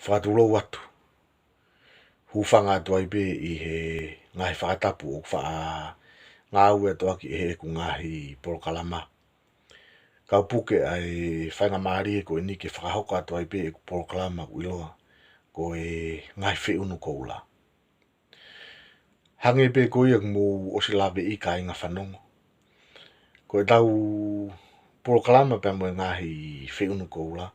whakatulo watu. Hufanga atu ai pe I he ngahi whakatapu o ngā ue atu aki he ku ngahi polokalama. Kau puke ai whainga maari e ko e ni ke whakahoka atu ai pe ku polokalama ku iloa. Ko e ngahi whiunu koula. Hange pe ko ia mo o si lawe I ka inga whanongo. Ko e tau polokalama pe mo e ngahi whiunu koula.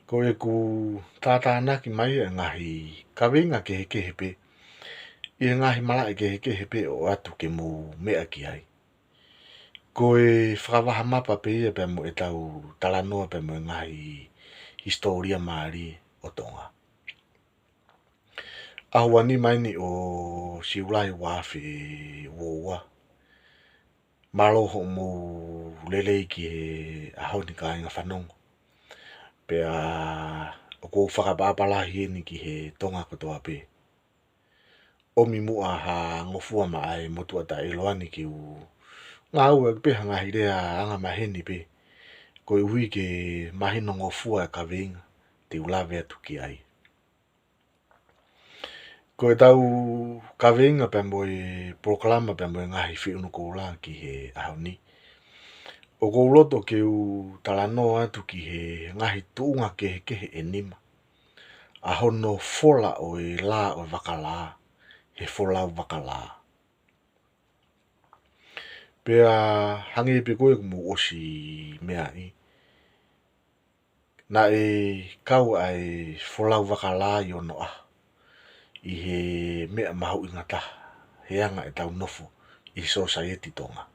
Ko e ku tātānaki mai e ngahi kawinga ke he pe. I ngahi mala e ke he pe o atu ke mo mea ki ai. Ko e whakawaha mapa pe ia pe mo e tau talanoa pe mo e ngahi historia maari o tonga. Ahua ni mai ni o siulai wafi woa. Maloho mo lelei ki he aho ni ka inga whanongo. Pea o kou whakapapalahi ni ki he tonga kotoa pe. Omi mua ha ngofua ma ai motua ta iloani ki u ngā ua pe hanga hirea anga maheni pe. Ko I hui ke mahino ngofua e ka winga te ulawe atu ki ai. Ko e tau ka winga pe mo e proklama pe mo e ngahi whiunu koula ki he aho ni. O kou loto ke u talanoa atu ki he ngahi tuunga ke he e nima. Aho no fola o e la o wakala. He fola o wakala. Pea hangi pe koe mo osi mea I. Na e kau ai fola o wakala I ono ah. I he mea mahu ingata. He anga e tau nofo I society tonga.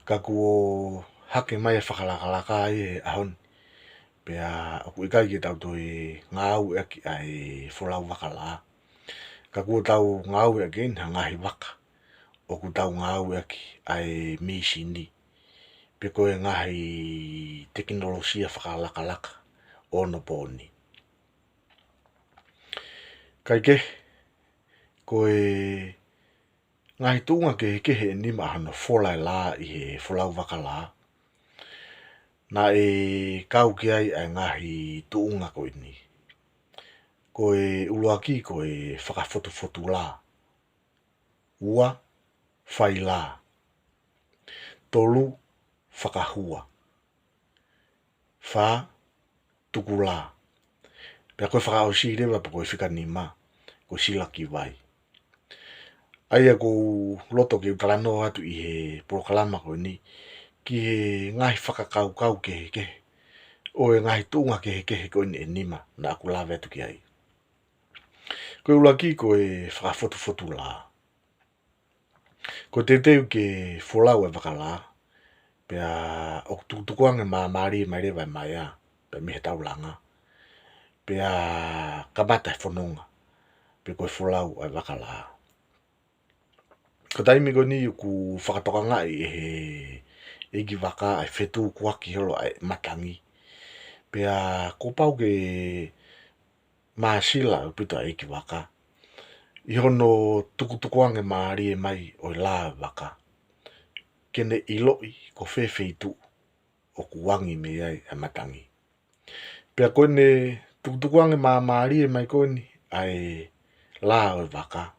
Ka kuo hake mai e whakalakalaka I he ahon. Pea aku ikai ke tau toi ngāu e aki ai fola o wakala. Ka kuo tau ngāu e again ha ngahi waka. Oku tau ngāu e aki ai mīsini. Pe koe ngahi teknolosia whakalakalaka ono pōni. Kai ke, koe ngahi tuunga ke he nima hano fola e la I he fola o wakala. Na e kau ki ai ai ngahi tuunga koe ni. Koe uluaki koe whakafotu la. Ua, whai la. Tolu, whakahua. Wha, tuku la. Pea koe whakaosi rewa pa koe whika ni ma. Koe sila ki vai. Aia ko loto ke utalano atu I he proklama koe ni. Ki he ngahi whakakau ke. O e ngahi tuunga ke koe ni e nima. Na aku lawe atu ki ai. Koe ulaki koe whakafotu la. Ko te teu ke wholau e wakala. Pea o tukuange maari mai rewa mai a. Pea mihe tau langa. Pea kamata e whanonga. Pea koe wholau e wakala. Ko taimi ko ni ku whakatoka ngai e he egi waka ai whetu kuaki holo ai matangi. Pea ko pau ke maasila upita egi waka. Ihono tukuange maari e mai o la waka. Kene iloi ko whewheitu o kuwangi me ai e matangi. Pea koe ne tukuange maari e mai koe ni ai la o waka.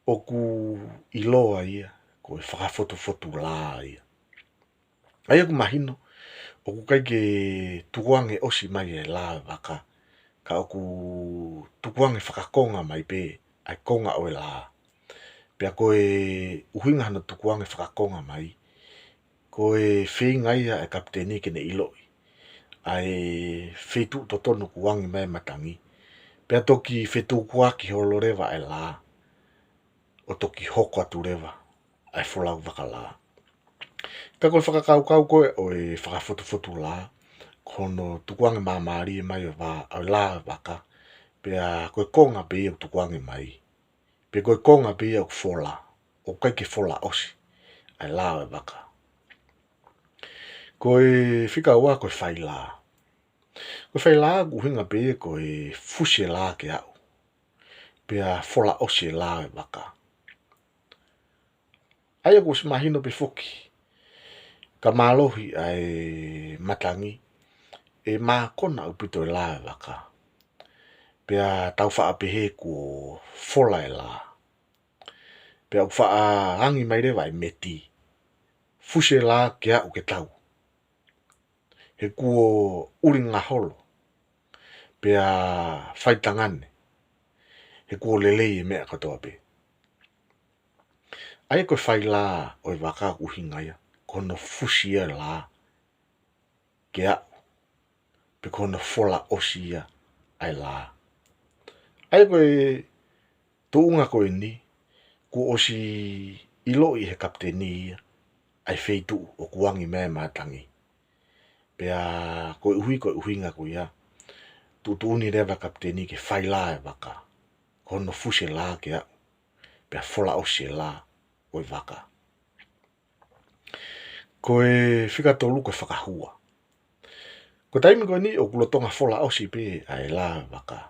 Oku iloa ia, koe whakafotu la ia. Ai aku mahino, oku kai ke tukuange osi mai e la waka. Ka oku tukuange whakakonga mai pe, ai konga o la. Pea koe uhinga hana tukuange whakakonga mai. Koe whinga ia e kapteni kene iloi. Ai whetu totonu kuwangi mai matangi. Pea toki whetu kuaki holo rewa e la. O toki hoko atu rewa, ai wholau wakala. Ka koe whakakau koe o e whakafotu la, kono tukuange maari e mai o la waka, pea koe konga pe o tukuange mai. Pea koe konga pe o whola, o kai ke whola osi, ai la waka. Koe whika ua koe whai la. Koe whai la kuhinga pe koe fusi la ke au, pea whola osi la waka. Aia ko mahino pe foki. Ka malohi ai matangi. E maa kona upito la waka. Pea tau wha apehe ko fola e la. Pea wha a hangi mai rewa e meti. Fuse la ke au ke tau. He kuo uringa holo. Pea whaitangane. He kuo lelei e mea katoa pe. Ai koe whai la o i waka uhingaia. Kono fusia la. Ke au. Pe kono fola osia ai la. Ai koe tuunga koe ni. Ku osi ilo i he kapteni ia. Ai feitu o kuangi mea matangi. Pea koe uhinga koe ia. Tutuuni rewa kapteni ke whai la e waka. Kono fuse la ke au. Pea fola osia la o i waka. Koe whika tolu koe whakahua. Ko taimi koe ni o kulotonga fola osi pe ai la e waka.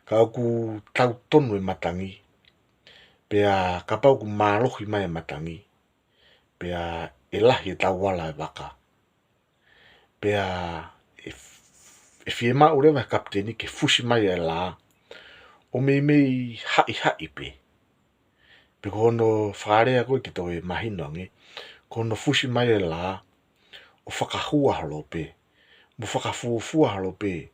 Ka oku tau tonu e matangi. Pea kapau ku mālohi mai e matangi. Pea e lahi e tau wala e waka. Pea e fie mau rewa kapteni ke fusi mai e la. O mei hai pe. Pe kono wharea koe ki toi mahinongi. Kono fusi mai e la. O whakahua halo pe. Mo whakafuafua halo pe.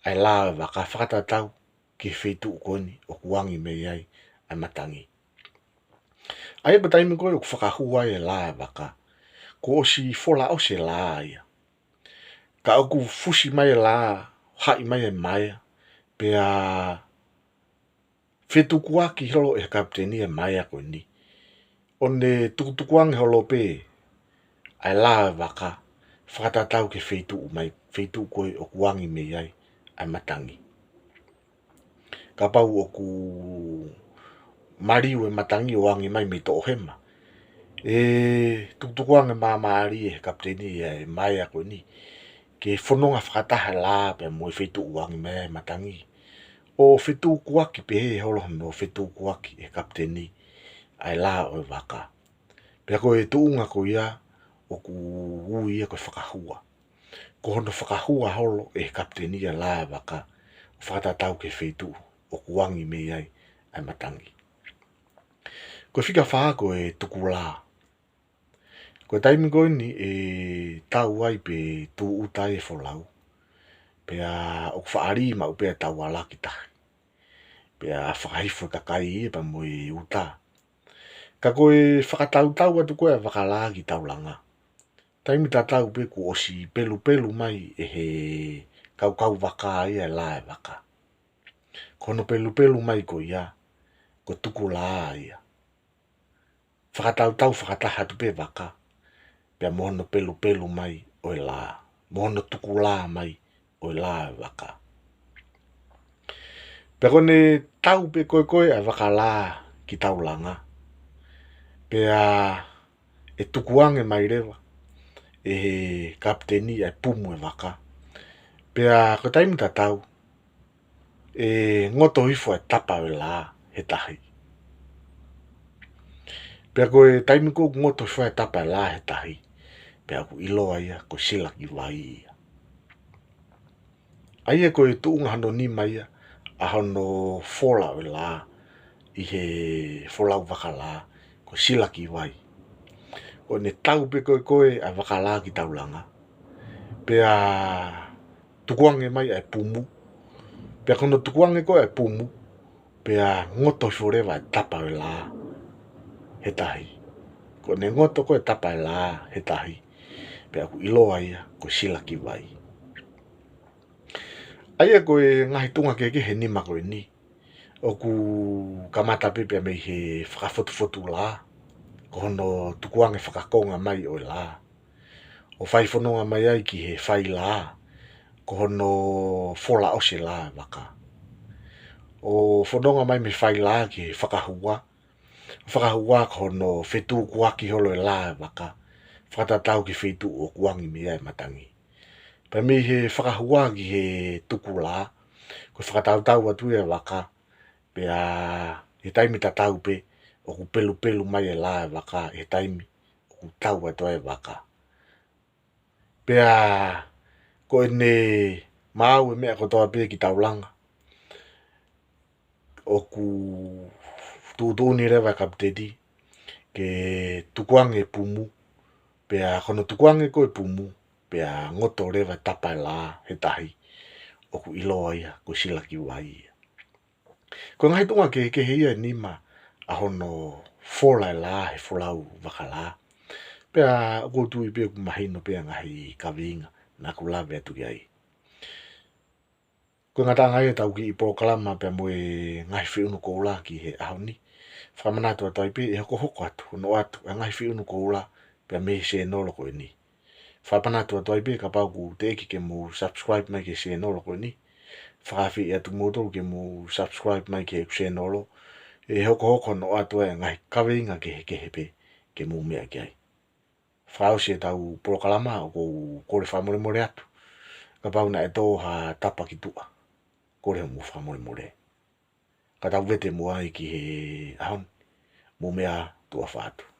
Ai la e waka whakatatau ki whetu ukoni o kuangi mei ai ai matangi. Ai pa taimi koe o whakahua e la e waka. Ko osi fola ose la ia. Ka oku fusi mai e la. Hai mai e maia. Pea whetu kuaki holo e kapteni e maia koe ni. O ne tukutukuangi holo pe. Ai la e waka. Whakatatau ke whetu koe o kuangi mei ai ai matangi. Ka pau o ku mariu e matangi o angi mai me to hema. Tukutukuangi maari e kapteni e maia koe ni. Ke whanonga whakataha la pe mo e whetu uangi mea matangi. O whetu kuaki pe he holo no whetu kuaki e kapteni ai la o e waka. Pea koe tuunga ko ia o ku ui e koe whakahua. Ko hono whakahua holo e kapteni ai la e waka. Whakatatau ke whetu o kuangi mei ai ai matangi. Koe whika whaa koe tuku la. Koe taimi koe ni e tau ai pe tu utai e wholau. Pea o whaari ma upea tau ala ki tahi. Pea whakahifo takai e pa mo e uta. Ka koe whakatau atu koe a wakala ki tau langa. Taimi ta tau pe ku osi pelu mai e he kau waka ia la e waka. Kono pelu mai ko ia. Ko tuku la ia. Whakatau whakataha tu pe waka. Pea mohono pelu mai o e la. Mohono tuku la mai o e la e waka. Pea kone tau pe koe a waka la ki tau langa. Pea e tukuange mai rewa. E kapteni ai pumu e waka. Pea ko taimi ta tau. E ngoto hifo e tapa o e la he tahi. Pea koe taimi ko ngoto hifo e tapa e la he tahi. Pea ku iloa ia ko sila ki wai ia. Aia koe tuunga hano ni mai ia. A hono fola o la. I he fola u waka la. Ko sila ki wai. O ne tau pe koe a waka la ki tau langa. Pea tukuange mai ai pumu. Pea kono tukuange koe ai pumu. Pea ngoto hifo rewa e tapa o la. He tahi. Ko ne ngoto koe tapa e la he tahi. Pea ku iloa ia ko sila ki wai. Aia koe ngahi tunga keke he nima koe ni. O ku kamata pepea mei he whakafotu la. Ko hono tukuange whakakonga mai o la. O whaifononga mai ai ki he whai la. Ko hono fola ose la waka. O whanonga mai me whai la ki he whakahua. Whakahua ko hono whetu kuaki holo e la waka. Whakatatau ki whetu o kuangi mea e matangi. Pa me he whakahua ki he tuku la. Ko whakatau atu e waka. Pea he taimi ta tau pe. O ku pelu mai e la waka. He taimi o ku tau atu e waka. Pea ko ne mau e mea kotoa pe ki taulanga. O ku tuutuni rewa kaptedi ke tukuange pumu pe a kono tukuange ko e pumu pe a ngoto rewa tapa la he tahi o ku iloa ia ko sila ki wai ia. Ko ngai tunga ke hia nima a hono fola la he folau wakala. Pe a ko tui pe ku mahino pe ngahi kavinga na ku lawe atu ai. Ko ngata ngai tau ki i proklama pe mo e ngai whiunu ko la ki he ahoni. Whamana tua tai pe e hoko hoko atu no atu a ngai whiunu ko la pe me se nolo ko ni. Whapana tua tai pe ka pau ku te ki ke mo subscribe mai ke se nolo ko ni. Whawhi e atu moto ke mo subscribe mai ke se nolo. E hoko hoko no atu e ngai kawenga ke hepe ke mo mea ki ai. Whao se tau proklama o ko kore whamore more atu. Ka pau na e tō ha tapa ki tua. Kore mo whamore more. Ka tau vete mo ai ki he ahon. Mo mea tua whātu.